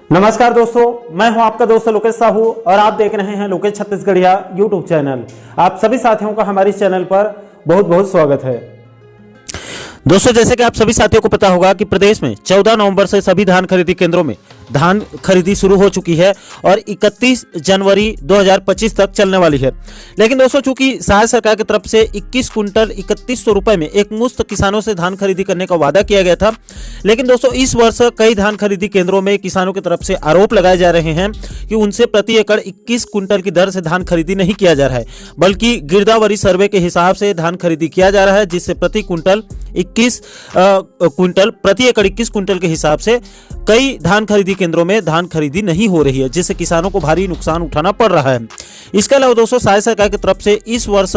नमस्कार दोस्तों, मैं हूं आपका दोस्त लोकेश साहू और आप देख रहे हैं लोकेश छत्तीसगढ़िया यूट्यूब चैनल। आप सभी साथियों का हमारे इस चैनल पर बहुत बहुत स्वागत है। दोस्तों, जैसे कि आप सभी साथियों को पता होगा कि प्रदेश में 14 नवंबर से सभी धान खरीदी केंद्रों में धान खरीदी शुरू हो चुकी है और 31 जनवरी 2025 तक चलने वाली है। लेकिन दोस्तों, चूंकि राज्य सरकार की तरफ से 21 कुंटल 3100 रुपए में एक मुश्त किसानों से धान खरीदी करने का वादा किया गया था, लेकिन दोस्तों इस वर्ष कई धान खरीदी केंद्रों में किसानों की तरफ से आरोप लगाए जा रहे हैं कि उनसे प्रति एकड़ 21 कुंटल की दर से धान खरीदी नहीं किया जा रहा है, बल्कि गिरदावरी सर्वे के हिसाब से धान खरीदी किया जा रहा है, जिससे प्रति एकड़ 21 कुंटल के हिसाब से कई धान खरीदी केंद्रों में धान खरीदी नहीं हो रही है, जिससे किसानों को भारी नुकसान उठाना पड़ रहा है। इसके अलावा दोस्तों, राज्य सरकार की तरफ से इस वर्ष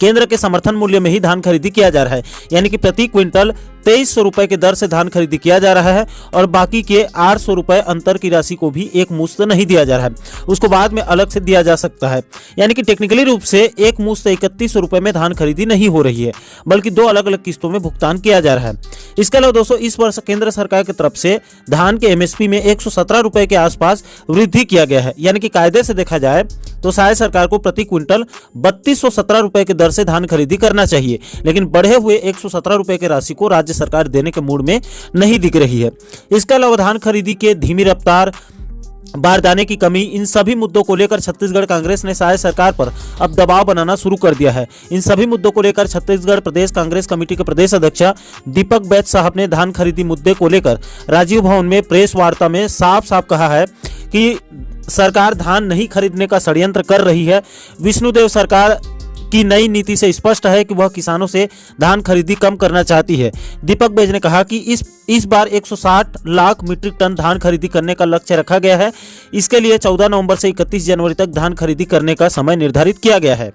केंद्र के समर्थन मूल्य में ही धान खरीदी किया जा रहा है, यानी कि प्रति क्विंटल 2300 रुपए की दर से धान खरीदी किया जा रहा है और बाकी के 800 रुपए अंतर की राशि को भी एक मुश्त नहीं दिया जा रहा है, उसको बाद में अलग से दिया जा सकता है। यानी कि टेक्निकली रूप से एक मुश्त 3100 रुपए में धान खरीदी नहीं हो रही है, बल्कि दो अलग अलग किस्तों में भुगतान किया जा रहा है। इसके अलावा दोस्तों, इस वर्ष केंद्र सरकार की तरफ से धान के एमएसपी में 117 रुपए के आसपास वृद्धि किया गया है, यानी कि कायदे से देखा जाए तो राज्य सरकार को प्रति क्विंटल 3217 रुपए की दर से धान खरीदी करना चाहिए, लेकिन बढ़े हुए 117 रुपए की राशि को राज्य सरकार देने के मूड में नहीं दिख रही है। इसके अलावा धान खरीदी के धीमी रफ्तार, बारदाने की कमी, इन सभी मुद्दों को लेकर छत्तीसगढ़ कांग्रेस ने राज्य सरकार पर अब दबाव बनाना शुरू कर दिया है। इन सभी मुद्दों को लेकर छत्तीसगढ़ प्रदेश कांग्रेस कमेटी के प्रदेश अध्यक्ष दीपक बैज साहब ने धान खरीदी मुद्दे को लेकर राजीव भवन में प्रेस वार्ता में साफ साफ कहा है कि सरकार धान नहीं खरीदने का षड्यंत्र कर रही है। विष्णुदेव सरकार की नई नीति से स्पष्ट है कि वह किसानों से धान खरीदी कम करना चाहती है। दीपक बैज ने कहा कि इस बार 160 लाख मीट्रिक टन धान खरीदी करने का लक्ष्य रखा गया है। इसके लिए 14 नवंबर से 31 जनवरी तक धान खरीदी करने का समय निर्धारित किया गया है।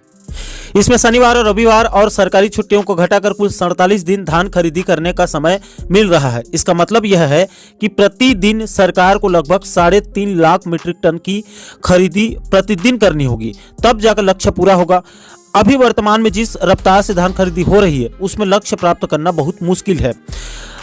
इसमें शनिवार और रविवार और सरकारी छुट्टियों को घटाकर कुल 47 दिन धान खरीदी करने का समय मिल रहा है। इसका मतलब यह है कि प्रतिदिन सरकार को लगभग 3.5 लाख मीट्रिक टन की खरीदी प्रतिदिन करनी होगी, तब जाकर लक्ष्य पूरा होगा। अभी वर्तमान में जिस रफ्तार से धान खरीदी हो रही है, उसमें लक्ष्य प्राप्त करना बहुत मुश्किल है।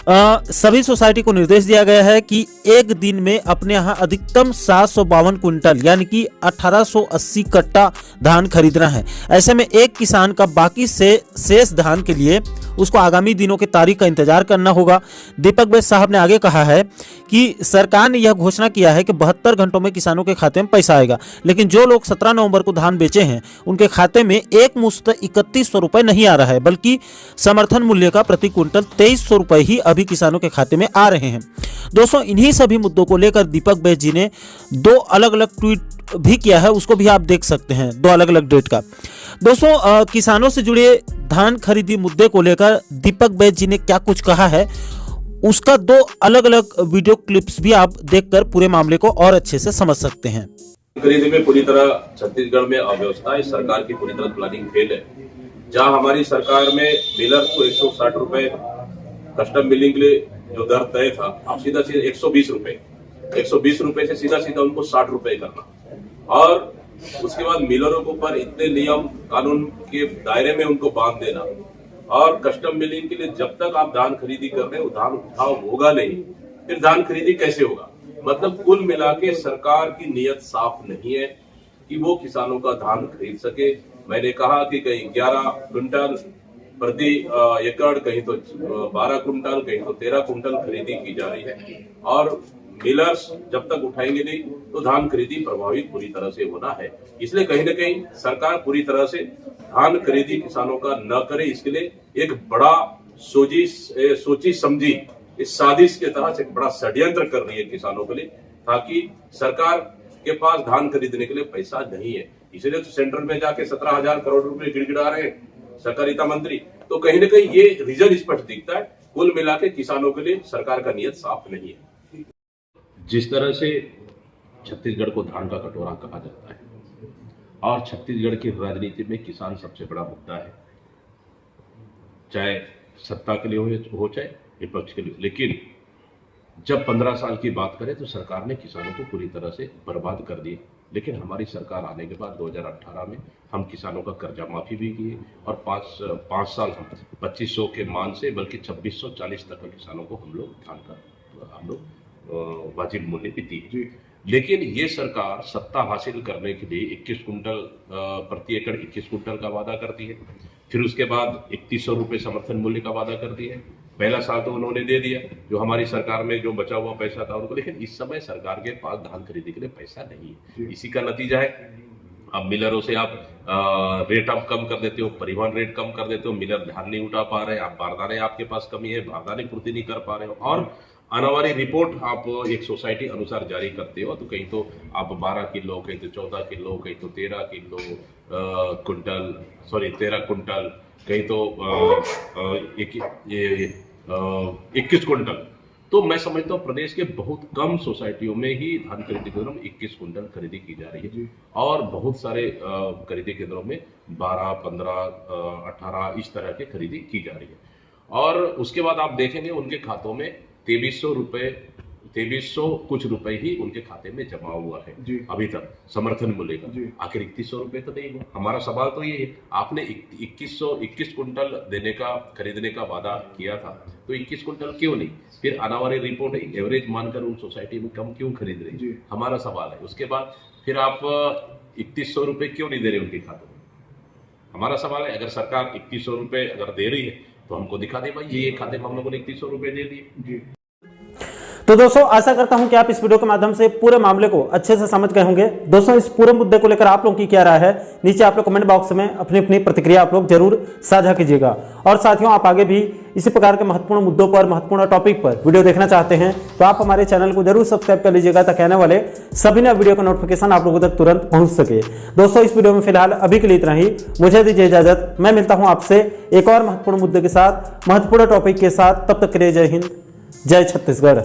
सभी सोसाइटी को निर्देश दिया गया है कि एक दिन में अपने यहाँ अधिकतम 752 कुंटल यानी कि 1880 कट्टा धान खरीदना है। ऐसे में एक किसान का बाकी से शेष धान के लिए उसको आगामी दिनों की तारीख का इंतजार करना होगा। दीपक बैज साहब ने आगे कहा है कि सरकार ने यह घोषणा किया है कि 72 घंटों में किसानों के खाते में पैसा आएगा, लेकिन जो लोग 17 नवंबर को धान बेचे हैं उनके खाते में एक मुश्त 3100 रुपए नहीं आ रहा है, बल्कि समर्थन मूल्य का प्रति क्विंटल 2300 रुपए ही अभी किसानों के खाते में आ रहे हैं। दोस्तों, इन्हीं सभी मुद्दों को लेकर दीपक बैज जी ने 2 अलग अलग ट्वीट भी किया है, उसको भी आप देख सकते हैं, 2 अलग अलग डेट का। दोस्तों, किसानों से जुड़े धान खरीदी मुद्दे को लेकर दीपक बैज जी ने क्या कुछ कहा है, उसका 2 अलग अलग वीडियो क्लिप्स भी आप देखकर पूरे मामले को और अच्छे से समझ सकते हैं। खरीदी में पूरी तरह छत्तीसगढ़ में अव्यवस्था है, सरकार की पूरी तरह प्लानिंग फेल है। जहां हमारी सरकार में मिलर को 160 रुपए कस्टम मिलिंग के लिए जो दर तय था, अब सीधा 120 रुपए से सीधा उनको 60 रुपए करना, और उसके बाद मिलरों के ऊपर इतने नियम कानून के दायरे में उनको बांध देना, और कस्टम मिलिंग के लिए जब तक आप धान खरीदी कर रहे हो धान उठाव होगा नहीं, फिर धान खरीदी कैसे होगा। मतलब कुल मिला के सरकार की नीयत साफ नहीं है कि वो किसानों का धान खरीद सके। मैंने कहा कि कहीं 11 क्विंटल प्रति एकड़, कहीं तो 12 कुंटल, कहीं तो 13 कुंटल खरीदी की जा रही है, और मिलर्स जब तक उठाएंगे नहीं तो धान खरीदी प्रभावित पूरी तरह से होना है। इसलिए कहीं न कहीं सरकार पूरी तरह से धान खरीदी किसानों का न करे, इसके लिए एक बड़ा सोची समझी इस साजिश के तहत एक बड़ा षड्यंत्र कर रही है किसानों के लिए, ताकि सरकार के पास धान खरीदने के लिए पैसा नहीं है। इसलिए तो सेंट्रल में जाके 17,000 करोड़ रुपए गिड़गिड़ा रहे हैं सहकारिता मंत्री। तो कहीं न कहीं ये रीजन स्पष्ट दिखता है, कुल मिला के किसानों के लिए सरकार का नियत साफ नहीं है। जिस तरह से छत्तीसगढ़ को धान का कटोरा कहा जाता है, और छत्तीसगढ़ की राजनीति में किसान सबसे बड़ा मुद्दा है, चाहे सत्ता के लिए हो चाहे विपक्ष के लिए। लेकिन जब 15 साल की बात करें तो सरकार ने किसानों को पूरी तरह से बर्बाद कर दिए। लेकिन हमारी सरकार आने के बाद 2018 में हम किसानों का कर्जा माफी भी किए, और 5 साल हम 2500 के मान से बल्कि 2640 तक किसानों को हम लोग धान का वाजिब मूल्य भी दी। लेकिन ये सरकार सत्ता हासिल करने के लिए 21 कुंटल प्रति एकड़ 21 कुंटल का वादा करती है, फिर उसके बाद 3100 रुपये समर्थन मूल्य का वादा करती है। पहला साल तो उन्होंने दे दिया, जो हमारी सरकार में जो बचा हुआ पैसा था उनको, लेकिन इस समय सरकार के पास धान खरीदने के लिए पैसा नहीं है। इसी का नतीजा है अब मिलरों से आप रेट आप कम कर देते हो, परिवहन रेट कम कर देते हो, मिलर धान नहीं उठा पा रहे, आप बारदाने आपके पास कमी है, बारदाने पूर्ति नहीं कर पा रहे हो, और आनावारी रिपोर्ट आप एक सोसाइटी अनुसार जारी करते हो तो कहीं तो आप 12 किलो, कहीं तो 14 किलो, कहीं तो 13 किलो कुंटल, सॉरी 13 कुंटल, कहीं तो 21 कुंटल। तो मैं समझता हूँ प्रदेश के बहुत कम सोसाइटियों में ही धान खरीदी केंद्रों में 21 कुंटल खरीदी की जा रही है, और बहुत सारे खरीदी केंद्रों में 12, 15, 18 इस तरह के खरीदी की जा रही है। और उसके बाद आप देखेंगे उनके खातों में 2300 कुछ रुपए ही उनके खाते में जमा हुआ है अभी तक समर्थन मूल्य का। आखिर 3100 रुपए तो नहीं हुआ। हमारा सवाल तो ये है, आपने 21 कुंटल देने का, खरीदने का वादा किया था, तो 21 कुंटल क्यों नहीं? फिर आने वाली रिपोर्ट है एवरेज मानकर उन सोसाइटी में कम क्यों खरीद रही? हमारा सवाल है। उसके बाद फिर आप 3100 रुपए क्यों नहीं दे रहे उनके खातों में? हमारा सवाल है। अगर सरकार 2100 रुपए अगर दे रही है तो हमको दिखा दे भाई ये खाते में हम लोगों ने 3100 रुपए दे दिए। तो दोस्तों आशा करता हूं कि आप इस वीडियो के माध्यम से पूरे मामले को अच्छे से समझ गए होंगे। दोस्तों इस पूरे मुद्दे को लेकर आप लोगों की क्या राय है, नीचे आप लोग कमेंट बॉक्स में अपनी अपनी प्रतिक्रिया आप लोग जरूर साझा कीजिएगा। और साथियों आप आगे भी इसी प्रकार के महत्वपूर्ण मुद्दों पर, महत्वपूर्ण टॉपिक पर वीडियो देखना चाहते हैं तो आप हमारे चैनल को जरूर सब्सक्राइब कर लीजिएगा, ताकि आने वाले सभी नए वीडियो का नोटिफिकेशन आप लोगों तक तुरंत पहुंच सके। दोस्तों इस वीडियो में फिलहाल अभी के लिए इतना ही, मुझे दीजिए इजाजत। मैं मिलता हूं आपसे एक और महत्वपूर्ण मुद्दे के साथ, महत्वपूर्ण टॉपिक के साथ। तब तक के लिए जय हिंद, जय छत्तीसगढ़।